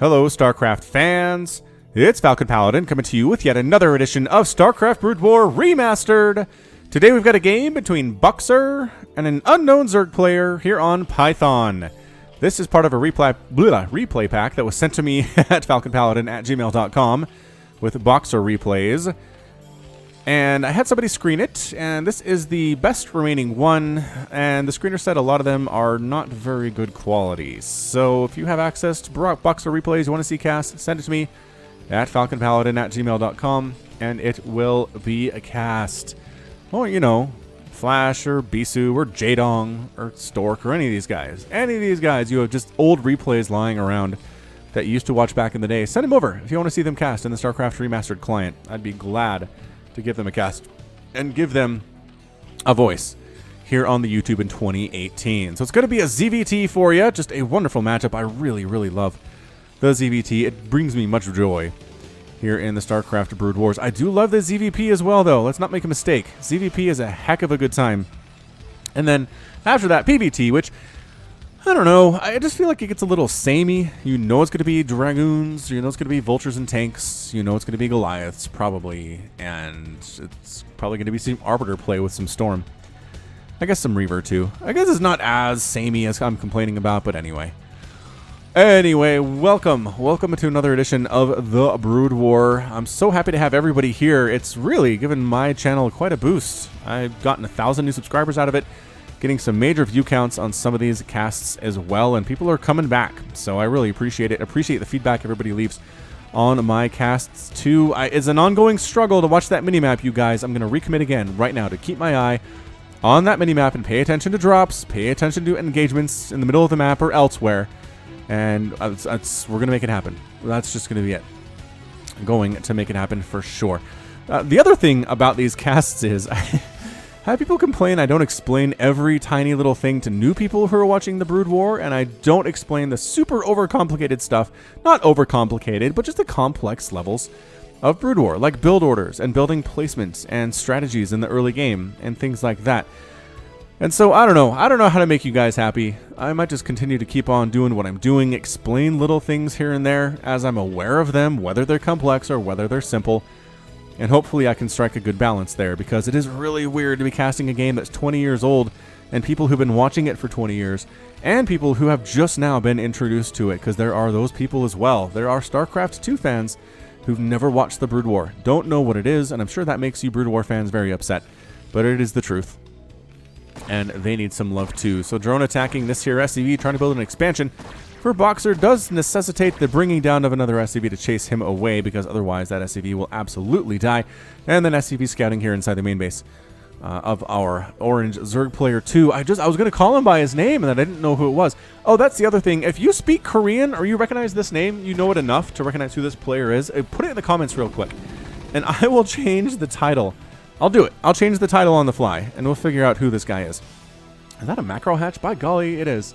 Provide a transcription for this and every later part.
Hello, StarCraft fans. It's Falcon Paladin coming to you with yet another edition of StarCraft Brood War Remastered. Today we've got a game between BoxeR and an unknown Zerg player here on Python. This is part of a replay pack that was sent to me at falconpaladin@gmail.com with BoxeR replays. And I had somebody screen it, and this is the best remaining one, and the screener said a lot of them are not very good quality. So if you have access to BoxeR replays, you want to see cast, send it to me at falconpaladin@gmail.com, and it will be a cast. Well, you know, Flash or Bisu or Jaedong or Stork or any of these guys. Any of these guys, you have just old replays lying around that you used to watch back in the day. Send them over if you want to see them cast in the StarCraft Remastered client. I'd be glad to give them a cast and give them a voice here on the YouTube in 2018. So it's going to be a ZVT for you. Just a wonderful matchup. I really, really love the ZVT. It brings me much joy here in the StarCraft Brood Wars. I do love the ZVP as well, though. Let's not make a mistake. ZVP is a heck of a good time. And then after that, PVT, which, I don't know, I just feel like it gets a little samey. You know it's going to be Dragoons, you know it's going to be Vultures and Tanks, you know it's going to be Goliaths, probably, and it's probably going to be some Arbiter play with some Storm. I guess some Reaver, too. I guess it's not as samey as I'm complaining about, but anyway. Anyway, welcome to another edition of the Brood War. I'm so happy to have everybody here. It's really given my channel quite a boost. I've gotten 1,000 new subscribers out of it, getting some major view counts on some of these casts as well, and people are coming back, so I really appreciate it. Appreciate the feedback everybody leaves on my casts too. It's an ongoing struggle to watch that minimap, you guys. I'm going to recommit again right now to keep my eye on that minimap and pay attention to drops, pay attention to engagements in the middle of the map or elsewhere, and we're going to make it happen. That's just going to be it. I'm going to make it happen for sure. The other thing about these casts is have people complain I don't explain every tiny little thing to new people who are watching the Brood War, and I don't explain the super overcomplicated stuff. Not overcomplicated, but just the complex levels of Brood War, like build orders and building placements and strategies in the early game and things like that. And so, I don't know how to make you guys happy. I might just continue to keep on doing what I'm doing, explain little things here and there as I'm aware of them, whether they're complex or whether they're simple. And hopefully I can strike a good balance there, because it is really weird to be casting a game that's 20 years old and people who've been watching it for 20 years and people who have just now been introduced to it, because there are those people as well. There are StarCraft 2 fans who've never watched the Brood War, don't know what it is, and I'm sure that makes you Brood War fans very upset, but it is the truth. And they need some love too. So drone attacking this here SCV, trying to build an expansion for BoxeR does necessitate the bringing down of another SCV to chase him away, because otherwise that SCV will absolutely die. And then SCV scouting here inside the main base of our orange Zerg player 2. I was going to call him by his name, and then I didn't know who it was. Oh, that's the other thing. If you speak Korean or you recognize this name, you know it enough to recognize who this player is, put it in the comments real quick, and I will change the title. I'll do it. I'll change the title on the fly, and we'll figure out who this guy is. Is that a macro hatch? By golly, it is.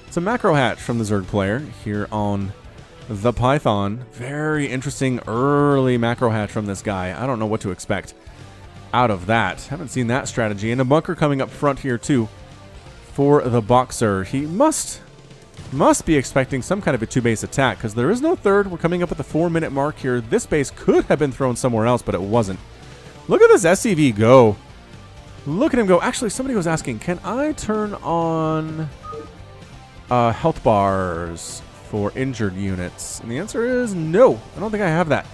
It's a macro hatch from the Zerg player here on the Python. Very interesting early macro hatch from this guy. I don't know what to expect out of that. Haven't seen that strategy. And a bunker coming up front here too for the BoxeR. He must be expecting some kind of a 2-base attack, because there is no third. We're coming up at the 4-minute mark here. This base could have been thrown somewhere else, but it wasn't. Look at this SCV go. Look at him go. Actually, somebody was asking, can I turn on health bars for injured units? And the answer is no. I don't think I have that.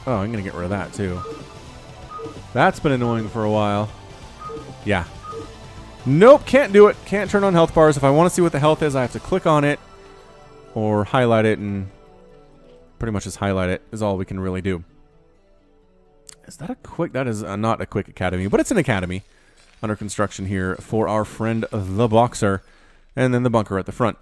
Oh, I'm going to get rid of that too. That's been annoying for a while. Yeah. Nope, can't do it. Can't turn on health bars. If I want to see what the health is, I have to click on it or highlight it, and pretty much just highlight it is all we can really do. Is that a quick? That is not a quick academy, but it's an academy under construction here for our friend the BoxeR, and then the bunker at the front.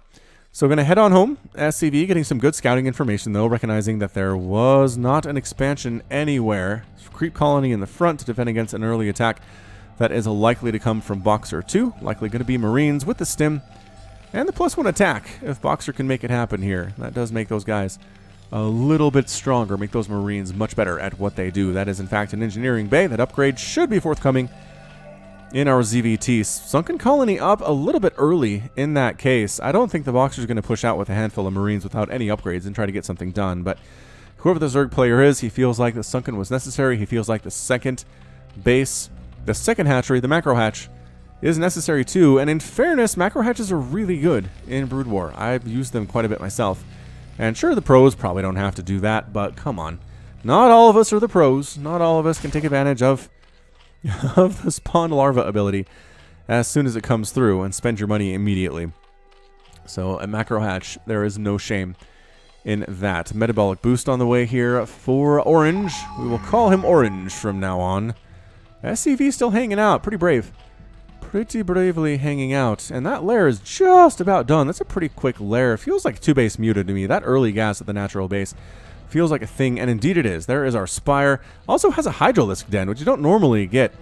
So we're going to head on home. SCV getting some good scouting information, though, recognizing that there was not an expansion anywhere. Creep colony in the front to defend against an early attack that is likely to come from BoxeR 2. Likely going to be Marines with the stim and the +1 attack if BoxeR can make it happen here. That does make those guys a little bit stronger, make those Marines much better at what they do. That is, in fact, an engineering bay. That upgrade should be forthcoming in our ZVT. Sunken Colony up a little bit early in that case. I don't think the BoxeR is going to push out with a handful of Marines without any upgrades and try to get something done. But whoever the Zerg player is, he feels like the Sunken was necessary. He feels like the second base, the second hatchery, the macro hatch, is necessary too. And in fairness, macro hatches are really good in Brood War. I've used them quite a bit myself. And sure, the pros probably don't have to do that, but come on. Not all of us are the pros. Not all of us can take advantage of the spawn larva ability as soon as it comes through and spend your money immediately. So a macro hatch, there is no shame in that. Metabolic boost on the way here for Orange. We will call him Orange from now on. SCV still hanging out. Pretty brave. Pretty bravely hanging out. And that lair is just about done. That's a pretty quick lair. Feels like 2-base muted to me. That early gas at the natural base feels like a thing, and indeed it is. There is our Spire. Also has a Hydralisk Den, which you don't normally get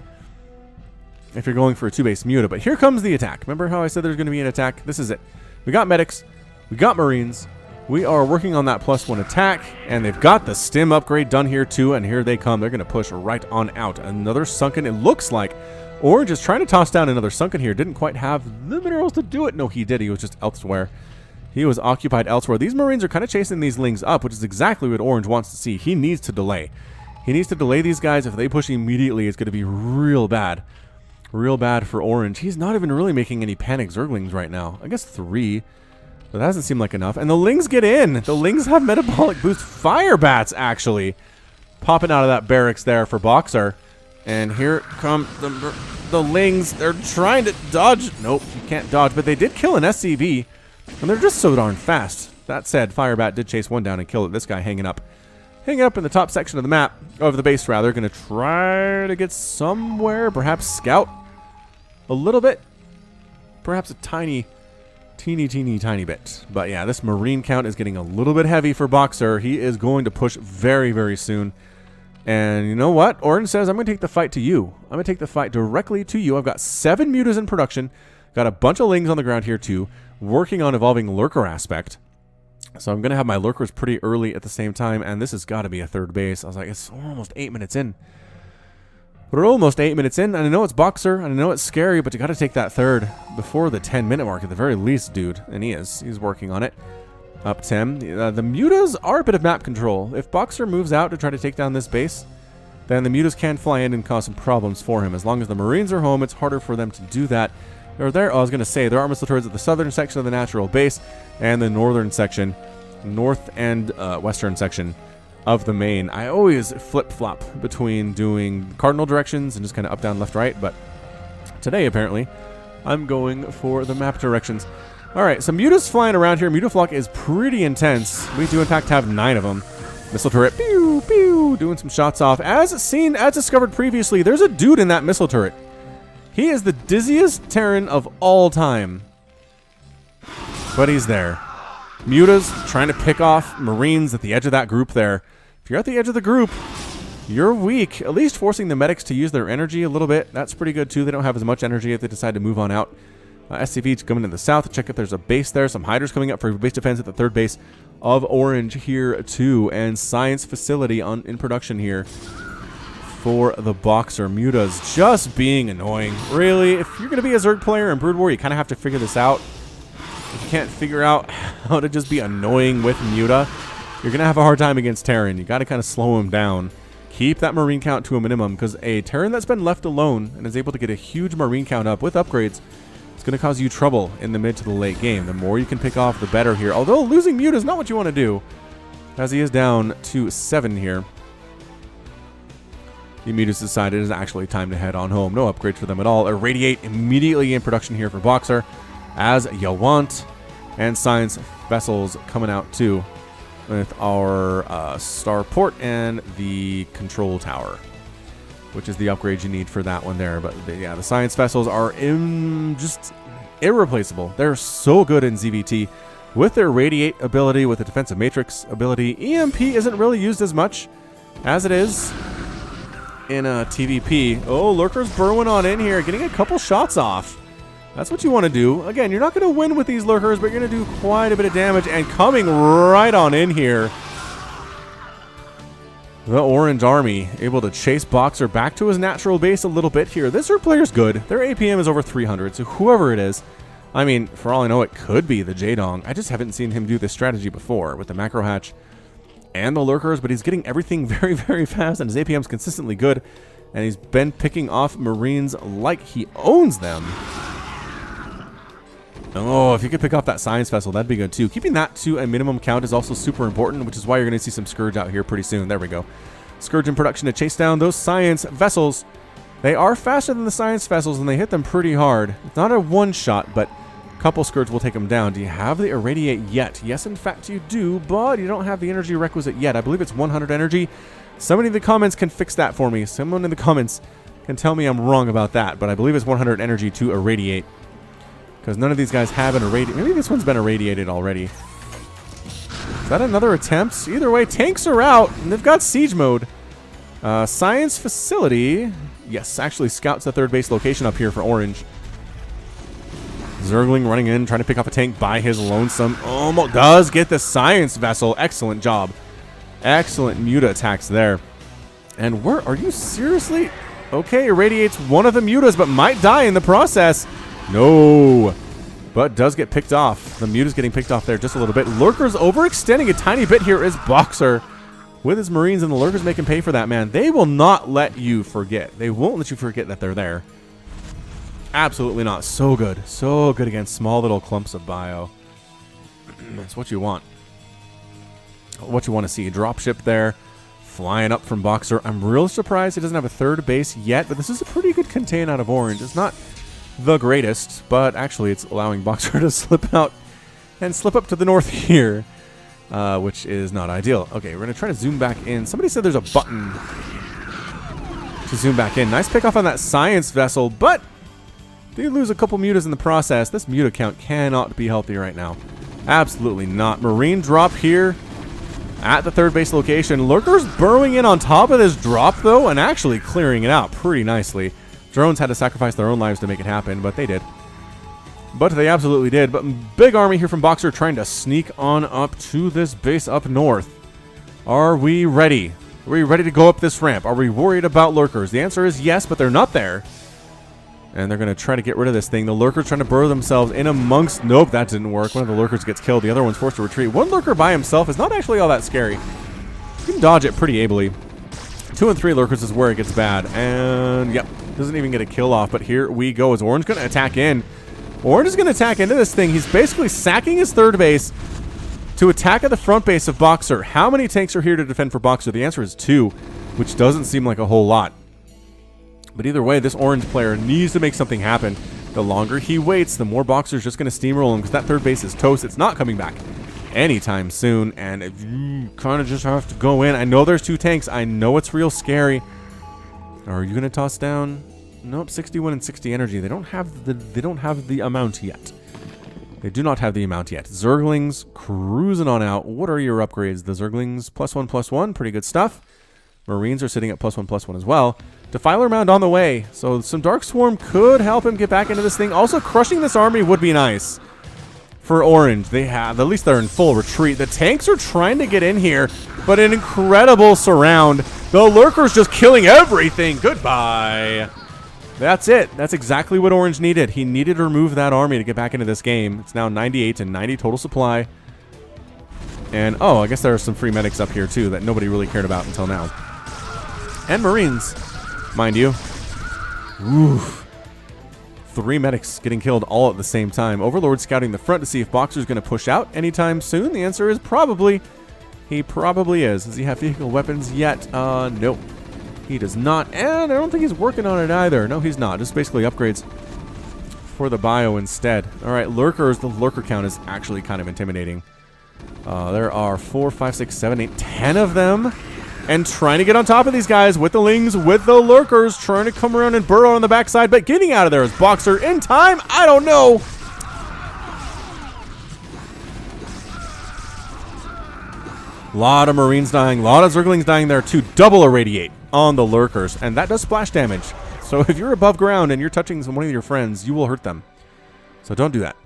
if you're going for a 2-base muta. But here comes the attack. Remember how I said there's going to be an attack? This is it. We got medics. We got Marines. We are working on that +1 attack, and they've got the stim upgrade done here too, and here they come. They're going to push right on out. Another Sunken. It looks like Orange is trying to toss down another Sunken here. Didn't quite have the minerals to do it. No, he did. He was just elsewhere. He was occupied elsewhere. These Marines are kind of chasing these Lings up, which is exactly what Orange wants to see. He needs to delay. He needs to delay these guys. If they push immediately, it's going to be real bad. Real bad for Orange. He's not even really making any panic Zerglings right now. I guess 3. But that doesn't seem like enough. And the Lings get in. The Lings have metabolic boost. Fire bats, actually, popping out of that barracks there for BoxeR. And here come the Lings. They're trying to dodge. Nope, you can't dodge. But they did kill an SCV. And they're just so darn fast. That said, Firebat did chase one down and kill it. This guy hanging up in the top section of the map, of the base rather. Going to try to get somewhere. Perhaps scout a little bit. Perhaps a teeny bit. But yeah, this Marine count is getting a little bit heavy for BoxeR. He is going to push very, very soon. And you know what? Orange says, I'm going to take the fight to you. I'm going to take the fight directly to you. I've got 7 mutas in production. Got a bunch of Lings on the ground here too. Working on evolving Lurker aspect. So I'm going to have my Lurkers pretty early at the same time. And this has got to be a 3rd base. I was like, it's almost 8 minutes in. We're almost 8 minutes in. And I know it's BoxeR. And I know it's scary. But you got to take that 3rd before the 10-minute mark at the very least, dude. And he is. He's working on it. Up 10. The mutas are a bit of map control. If BoxeR moves out to try to take down this base, then the mutas can fly in and cause some problems for him. As long as the Marines are home, it's harder for them to do that. I was going to say, there are missile turrets at the southern section of the natural base and the northern section, north and western section of the main. I always flip-flop between doing cardinal directions and just kind of up, down, left, right, but today, apparently, I'm going for the map directions. All right, so mutas flying around here. Mutaflock is pretty intense. We do, in fact, have 9 of them. Missile turret, pew, pew, doing some shots off. As seen, as discovered previously, there's a dude in that missile turret. He is the dizziest Terran of all time. But he's there. Mutas trying to pick off Marines at the edge of that group there. If you're at the edge of the group, you're weak. At least forcing the medics to use their energy a little bit. That's pretty good too. They don't have as much energy if they decide to move on out. SCV coming to the south. Check if there's a base there. Some hiders coming up for base defense at the 3rd base of Orange here too. And science facility in production here for the BoxeR. Mutas just being annoying. Really, if you're going to be a Zerg player in Brood War, you kind of have to figure this out. If you can't figure out how to just be annoying with Muta, you're going to have a hard time against Terran. You got to kind of slow him down. Keep that Marine count to a minimum, because a Terran that's been left alone and is able to get a huge Marine count up with upgrades, it's going to cause you trouble in the mid to the late game. The more you can pick off, the better here. Although losing Muta is not what you want to do, as he is down to 7 here. The Mutas decided it's actually time to head on home. No upgrades for them at all. Irradiate immediately in production here for BoxeR, as you want. And science vessels coming out too, with our starport and the control tower, which is the upgrade you need for that one there. But yeah, the science vessels are just irreplaceable. They're so good in ZVT with their radiate ability, with the defensive matrix ability. EMP isn't really used as much as it is in a TVP. Oh, Lurker's burrowing on in here, getting a couple shots off. That's what you want to do. Again, you're not going to win with these Lurkers, but you're going to do quite a bit of damage. And coming right on in here, The Orange Army able to chase BoxeR back to his natural base a little bit here. This Zerg player's good. Their APM is over 300, so whoever it is, I mean, for all I know, it could be the Jaedong. I just haven't seen him do this strategy before with the macro hatch and the lurkers, but he's getting everything very, very fast, and his APM's consistently good, and he's been picking off Marines like he owns them. Oh, if you could pick off that science vessel, that'd be good too. Keeping that to a minimum count is also super important, which is why you're going to see some Scourge out here pretty soon. There we go. Scourge in production to chase down those science vessels. They are faster than the science vessels, and they hit them pretty hard. It's not a one-shot, but a couple Scourge will take them down. Do you have the Irradiate yet? Yes, in fact, you do, but you don't have the energy requisite yet. I believe it's 100 energy. Somebody in the comments can fix that for me. Someone in the comments can tell me I'm wrong about that, but I believe it's 100 energy to Irradiate. Because none of these guys have an irradiate. Maybe this one's been irradiated already. Is that another attempt? Either way, tanks are out, and they've got siege mode. Science facility. Yes, actually scouts the third base location up here for Orange. Zergling running in, trying to pick off a tank by his lonesome. Almost does get the science vessel. Excellent job. Excellent muta attacks there. And where are you seriously? Okay, irradiates one of the mutas, but might die in the process. No, but does get picked off. The muta's getting picked off there just a little bit. Lurkers overextending a tiny bit here is BoxeR with his Marines, and the Lurkers make him pay for that, man. They will not let you forget. They won't let you forget that they're there. Absolutely not. So good. So good against small little clumps of bio. That's what you want. What you want to see. Dropship there. Flying up from BoxeR. I'm real surprised he doesn't have a third base yet, but this is a pretty good contain out of Orange. It's not the greatest, but actually it's allowing BoxeR to slip out and slip up to the north here, which is not ideal. Okay, we're going to try to zoom back in. Somebody said there's a button to zoom back in. Nice pick off on that science vessel, but they lose a couple mutas in the process. This muta count cannot be healthy right now. Absolutely not. Marine drop here at the third base location. Lurkers burrowing in on top of this drop, though, and actually clearing it out pretty nicely. Drones had to sacrifice their own lives to make it happen, but they did. But they absolutely did. But big army here from BoxeR trying to sneak on up to this base up north. Are we ready? Are we ready to go up this ramp? Are we worried about lurkers? The answer is yes, but they're not there. And they're going to try to get rid of this thing. The lurkers trying to burrow themselves in amongst... Nope, that didn't work. One of the lurkers gets killed. The other one's forced to retreat. One lurker by himself is not actually all that scary. You can dodge it pretty ably. 2 and 3 lurkers is where it gets bad. And, yep, doesn't even get a kill off. But here we go. Is Orange going to attack in? Orange is going to attack into this thing. He's basically sacking his third base to attack at the front base of BoxeR. How many tanks are here to defend for BoxeR? The answer is 2, which doesn't seem like a whole lot. But either way, this Orange player needs to make something happen. The longer he waits, the more BoxeR's just going to steamroll him because that third base is toast. It's not coming back anytime soon, and you kind of just have to go in. I know there's 2 tanks. I know it's real scary. Are you going to toss down? Nope, 61 and 60 energy. They don't have the amount yet. They do not have the amount yet. Zerglings cruising on out. What are your upgrades? The Zerglings +1/+1, pretty good stuff. Marines are sitting at +1/+1 as well. Defiler Mound on the way, so some Dark Swarm could help him get back into this thing. Also, crushing this army would be nice for Orange. They have, at least they're in full retreat. The tanks are trying to get in here, but an incredible surround. The Lurkers just killing everything. Goodbye. That's it. That's exactly what Orange needed. He needed to remove that army to get back into this game. It's now 98 and 90 total supply. And, oh, I guess there are some free medics up here, too, that nobody really cared about until now. And Marines, mind you. Oof. 3 medics getting killed all at the same time. Overlord scouting the front to see if BoxeR's going to push out anytime soon. The answer is probably. He probably is. Does he have vehicle weapons yet? Nope. He does not. And I don't think he's working on it either. No, he's not. Just basically upgrades for the bio instead. All right, lurkers. The lurker count is actually kind of intimidating. There are 4, 5, 6, 7, 8, 10 of them. And trying to get on top of these guys with the lings, with the lurkers, trying to come around and burrow on the backside, but getting out of there is BoxeR in time. I don't know. A lot of Marines dying, a lot of Zerglings dying there too. Double irradiate on the lurkers, and that does splash damage. So if you're above ground and you're touching one of your friends, you will hurt them. So don't do that.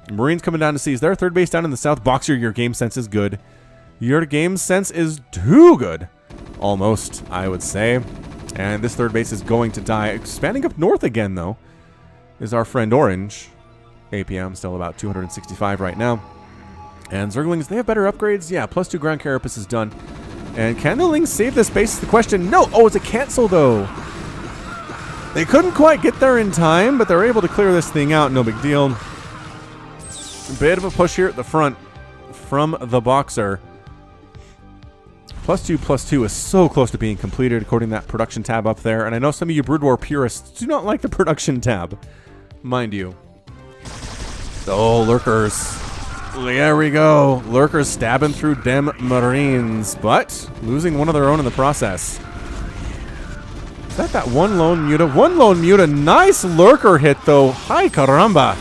Marines coming down to seize their third base down in the south. BoxeR, your game sense is good. Your game sense is too good. Almost, I would say. And this third base is going to die. Expanding up north again, though, is our friend Orange. APM still about 265 right now. And Zerglings, they have better upgrades. Yeah, +2 ground carapace is done. And can the Lings save this base is the question. No! Oh, it's a cancel, though. They couldn't quite get there in time, but they're able to clear this thing out. No big deal. A bit of a push here at the front from the BoxeR. +2/+2 is so close to being completed according to that production tab up there. And I know some of you Brood War purists do not like the production tab. Mind you. Oh, Lurkers. There we go. Lurkers stabbing through dem Marines, but losing one of their own in the process. Is that one lone muta? One lone muta. Nice Lurker hit, though. Hi, caramba.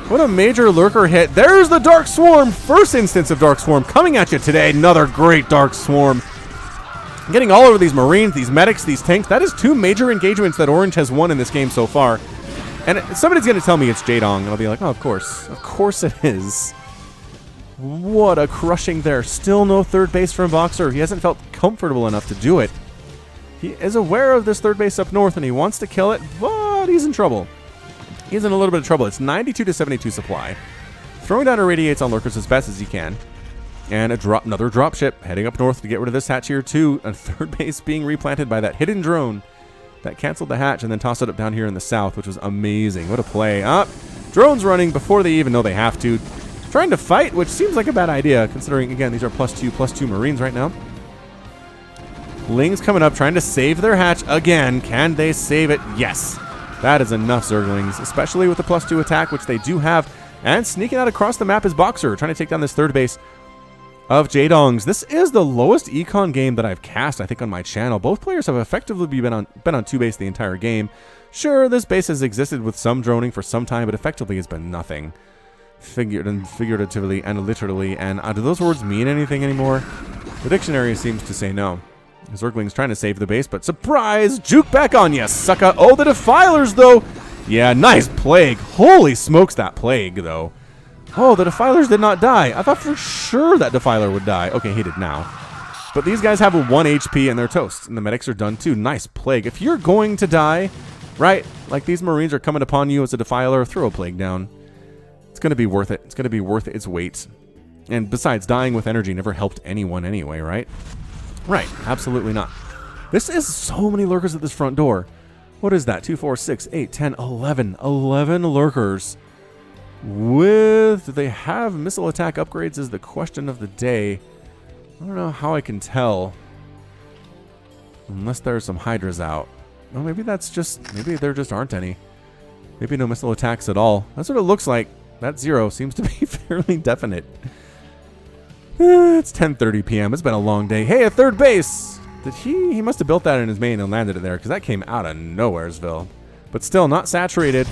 What a major Lurker hit. There's the Dark Swarm. First instance of Dark Swarm coming at you today. Another great Dark Swarm. Getting all over these Marines, these medics, these tanks. That is 2 major engagements that Orange has won in this game so far. And somebody's going to tell me it's Jaedong, and I'll be like, oh, of course. Of course it is. What a crushing there. Still no third base from BoxeR. He hasn't felt comfortable enough to do it. He is aware of this third base up north, and he wants to kill it, but he's in trouble. He's in a little bit of trouble. It's 92 to 72 supply. Throwing down irradiates on Lurkers as best as he can. And another dropship heading up north to get rid of this hatch here, too. A third base being replanted by that hidden drone that canceled the hatch and then tossed it up down here in the south, which was amazing. What a play. Drones running before they even know they have to. Trying to fight, which seems like a bad idea, considering, again, these are +2/+2 Marines right now. Lings coming up, trying to save their hatch again. Can they save it? Yes. That is enough, Zerglings, especially with the +2 attack, which they do have. And sneaking out across the map is BoxeR, trying to take down this third base of Jaedong's. This is the lowest econ game that I've cast, I think, on my channel. Both players have effectively been on 2 base the entire game. Sure, this base has existed with some droning for some time, but effectively it's been nothing. Figuratively and literally, and do those words mean anything anymore? The dictionary seems to say no. Zergling's trying to save the base, but surprise! Juke back on ya, sucka! Oh, the Defilers, though! Yeah, nice Plague. Holy smokes, that Plague, though. Oh, the Defilers did not die. I thought for sure that Defiler would die. Okay, he did now. But these guys have a 1 HP and they're toast, and the medics are done too. Nice Plague. If you're going to die, right, like these Marines are coming upon you as a Defiler, throw a Plague down. It's going to be worth it. It's going to be worth its weight. And besides, dying with energy never helped anyone anyway, right? Right, absolutely not. This is so many Lurkers at this front door. What is that? 2, 4, 6, 8, 10, 11. 11 Lurkers. Do they have missile attack upgrades is the question of the day. I don't know how I can tell. Unless there's some Hydras out. Well, maybe there just aren't any. Maybe no missile attacks at all. That's what it looks like. That 0 seems to be fairly definite. It's 10:30 p.m. It's been a long day. Hey, a third base! He must have built that in his main and landed it there, because that came out of nowheresville. But still, not saturated.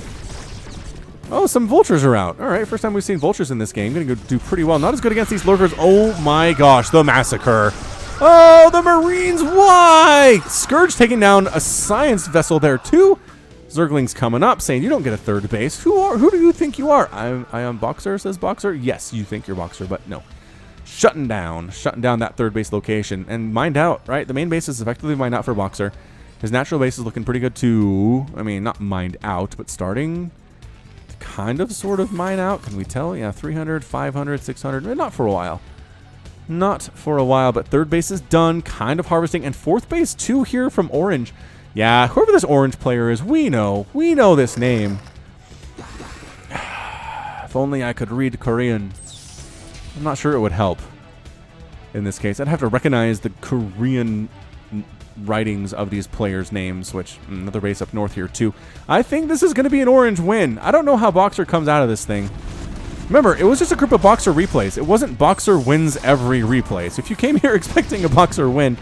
Oh, some Vultures are out. All right, first time we've seen Vultures in this game. Going to go do pretty well. Not as good against these Lurkers. Oh my gosh, the Massacre. Oh, the Marines, why? Scourge taking down a science vessel there, too. Zergling's coming up, saying, you don't get a third base. Who do you think you are? I am BoxeR, says BoxeR. Yes, you think you're BoxeR, but no. Shutting down that third base location. And mined out, right? The main base is effectively mined out for BoxeR. His natural base is looking pretty good, too. I mean, not mined out, but starting to kind of sort of mine out. Can we tell? Yeah, 300, 500, 600. Not for a while. Not for a while, but third base is done. Kind of harvesting. And fourth base, too, here from Orange. Yeah, whoever this Orange player is, we know this name. If only I could read Korean. I'm not sure it would help in this case. I'd have to recognize the Korean writings of these players' names, which another base up north here too. I think this is going to be an Orange win. I don't know how BoxeR comes out of this thing. Remember, it was just a group of BoxeR replays. It wasn't BoxeR wins every replay. So if you came here expecting a BoxeR win,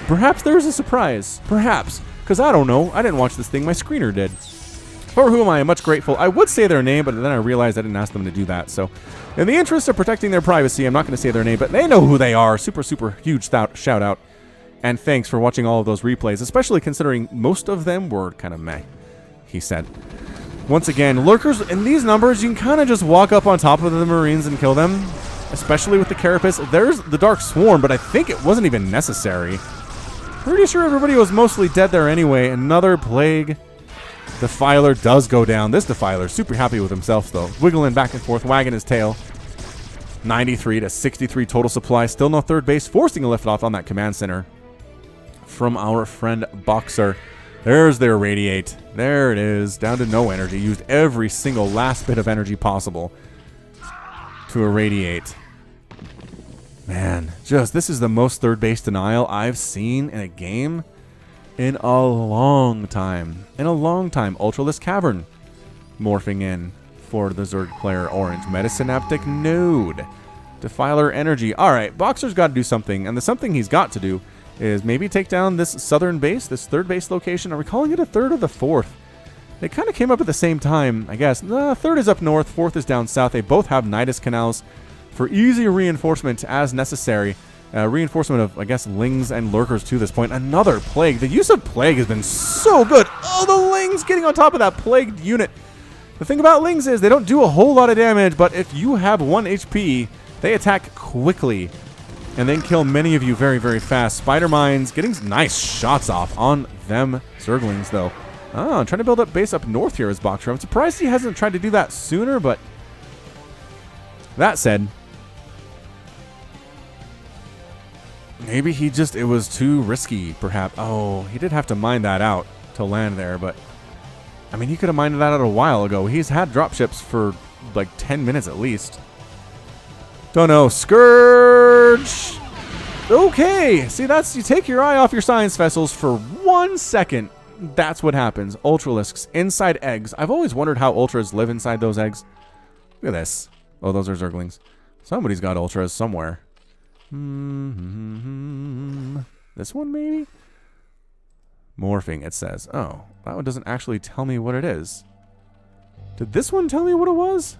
perhaps there's a surprise. Perhaps. Because I don't know. I didn't watch this thing. My screener did. For whom I am much grateful. I would say their name, but then I realized I didn't ask them to do that. So in the interest of protecting their privacy, I'm not going to say their name, but they know who they are. Super, super huge shout out. And thanks for watching all of those replays, especially considering most of them were kind of meh, he said. Once again, Lurkers in these numbers, you can kind of just walk up on top of the Marines and kill them, especially with the Carapace. There's the Dark Swarm, but I think it wasn't even necessary. Pretty sure everybody was mostly dead there anyway. Another plague. Defiler does go down. This Defiler super happy with himself, though. Wiggling back and forth, wagging his tail. 93 to 63 total supply. Still no third base, forcing a liftoff on that command center from our friend BoxeR. There's their Radiate. There it is. Down to no energy. Used every single last bit of energy possible to irradiate. Man, this is the most third base denial I've seen in a game in a long time. Ultralisk Cavern morphing in for the Zerg player orange. Metasynaptic Node. Defiler Energy. Alright, BoxeR's got to do something, and the something he's got to do is maybe take down this southern base, this third base location. Are we calling it a third or the fourth? They kind of came up at the same time, I guess. The third is up north, fourth is down south. They both have Nidus canals for easy reinforcement as necessary. Reinforcement of, I guess, Lings and Lurkers to this point. Another Plague. The use of Plague has been so good. Oh, the Lings getting on top of that Plagued unit. The thing about Lings is they don't do a whole lot of damage, but if you have 1 HP, they attack quickly and then kill many of you very, very fast. Spider Mines getting nice shots off on them Zerglings, though. Oh, trying to build up base up north here as BoxeR. I'm surprised he hasn't tried to do that sooner, but that said, maybe it was too risky, perhaps. Oh, he did have to mine that out to land there, but I mean, he could have mined that out a while ago. He's had dropships for like 10 minutes at least. Don't know. Scourge! Okay! See, you take your eye off your science vessels for 1 second. That's what happens. Ultralisks inside eggs. I've always wondered how Ultras live inside those eggs. Look at this. Oh, those are Zerglings. Somebody's got Ultras somewhere. This one, maybe? Morphing, it says. Oh, that one doesn't actually tell me what it is. Did this one tell me what it was?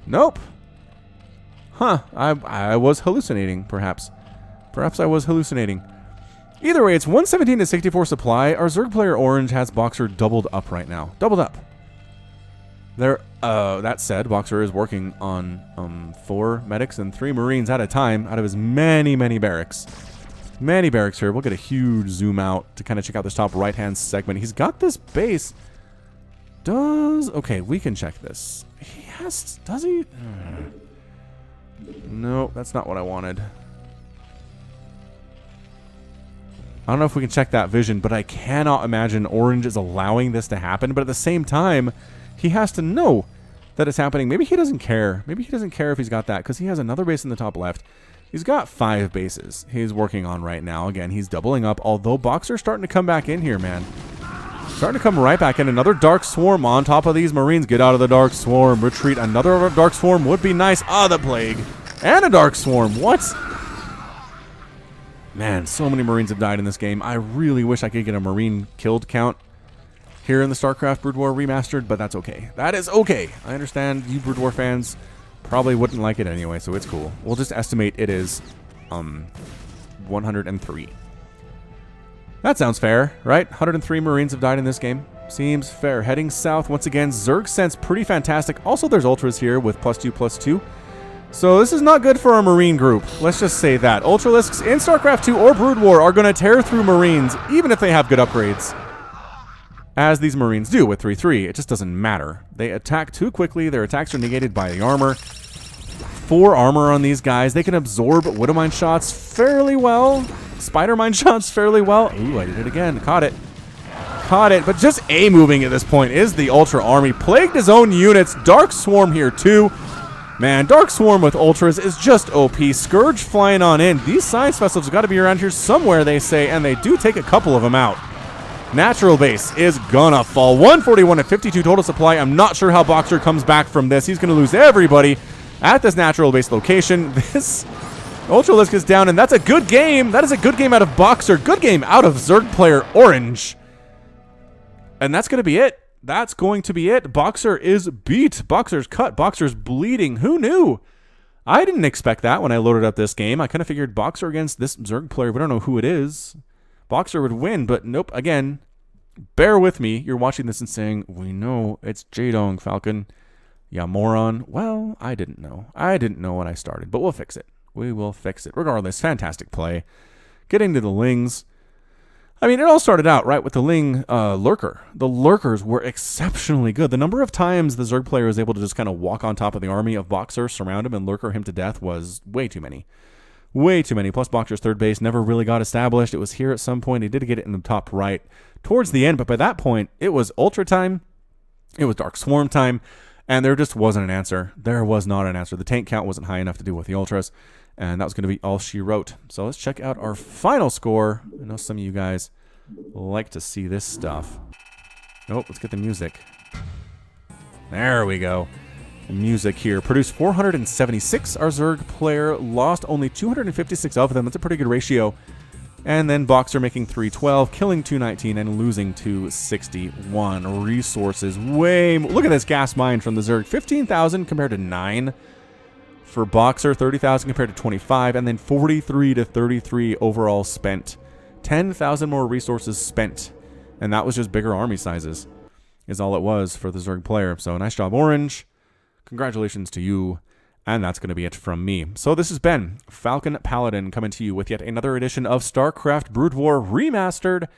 Nope. Huh. I was hallucinating, perhaps. Perhaps I was hallucinating. Either way, it's 117 to 64 supply. Our Zerg player orange has BoxeR doubled up right now. Doubled up. That said, BoxeR is working on 4 medics and 3 marines at a time out of his many, many barracks. Many barracks here. We'll get a huge zoom out to kind of check out this top right-hand segment. He's got this base. Okay, we can check this. Does he? No, that's not what I wanted. I don't know if we can check that vision, but I cannot imagine Orange is allowing this to happen. But at the same time, he has to know that it's happening. Maybe he doesn't care. Maybe he doesn't care if he's got that, because he has another base in the top left. He's got 5 bases he's working on right now. Again, he's doubling up, although BoxeR's starting to come back in here, man. Starting to come right back in. Another Dark Swarm on top of these Marines. Get out of the Dark Swarm. Retreat. Another Dark Swarm would be nice. Ah, the Plague. And a Dark Swarm. What? Man, so many Marines have died in this game. I really wish I could get a Marine killed count here in the StarCraft Brood War Remastered, but that's okay. That is okay. I understand you Brood War fans probably wouldn't like it anyway, so it's cool. We'll just estimate it is 103. That sounds fair, right? 103 Marines have died in this game. Seems fair. Heading south once again. Zerg sense pretty fantastic. Also, there's Ultras here with +2/+2. So this is not good for our Marine group. Let's just say that. Ultralisks in StarCraft 2 or Brood War are going to tear through Marines, even if they have good upgrades. As these Marines do with 3/3. It just doesn't matter. They attack too quickly. Their attacks are negated by the armor. 4 armor on these guys. They can absorb Widowmine shots fairly well. Spider Mine shots fairly well. Ooh, I did it again. Caught it. Caught it. But just A-moving at this point is the Ultra Army. Plagued his own units. Dark Swarm here too. Man, Dark Swarm with Ultras is just OP. Scourge flying on in. These science vessels have got to be around here somewhere, they say, and they do take a couple of them out. Natural base is gonna fall. 141 at 52 total supply. I'm not sure how BoxeR comes back from this. He's gonna lose everybody at this natural base location. This Ultralisk is down, and that's a good game. That is a good game out of BoxeR. Good game out of Zerg player Orange. And that's going to be it. That's going to be it. BoxeR is beat. BoxeR's cut. BoxeR's bleeding. Who knew? I didn't expect that when I loaded up this game. I kind of figured BoxeR against this Zerg player, we don't know who it is. BoxeR would win, but nope. Again, bear with me. You're watching this and saying, we know it's Jaedong, Falcon. Yeah, moron. Well, I didn't know. I didn't know when I started, but we'll fix it. We will fix it. Regardless, fantastic play. Getting to the Lings. I mean, it all started out, right, with the Ling Lurker. The Lurkers were exceptionally good. The number of times the Zerg player was able to just kind of walk on top of the army of BoxeR, surround him, and Lurker him to death was way too many. Way too many. Plus, BoxeR's third base never really got established. It was here at some point. He did get it in the top right towards the end, but by that point, it was Ultra time. It was Dark Swarm time, and there just wasn't an answer. There was not an answer. The tank count wasn't high enough to deal with the Ultras, and that was going to be all she wrote. So let's check out our final score. I know some of you guys like to see this stuff. Oh, let's get the music. There we go. The music here. Produced 476. Our Zerg player lost only 256 of them. That's a pretty good ratio. And then BoxeR making 312, killing 219, and losing 261. Resources way more. Look at this gas mine from the Zerg. 15,000 compared to 9. For BoxeR, 30,000 compared to 25, and then 43 to 33 overall spent. 10,000 more resources spent, and that was just bigger army sizes, is all it was for the Zerg player. So nice job, Orange. Congratulations to you, and that's going to be it from me. So this has been Falcon Paladin coming to you with yet another edition of StarCraft Brood War Remastered.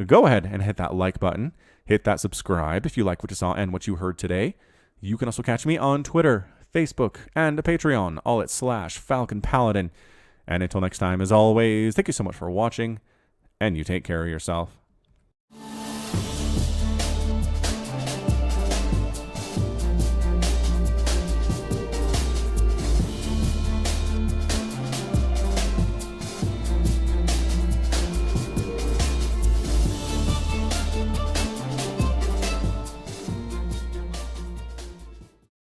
Go ahead and hit that like button. Hit that subscribe if you like what you saw and what you heard today. You can also catch me on Twitter, Facebook, and Patreon, all at /Falcon Paladin. And until next time, as always, thank you so much for watching, and you take care of yourself.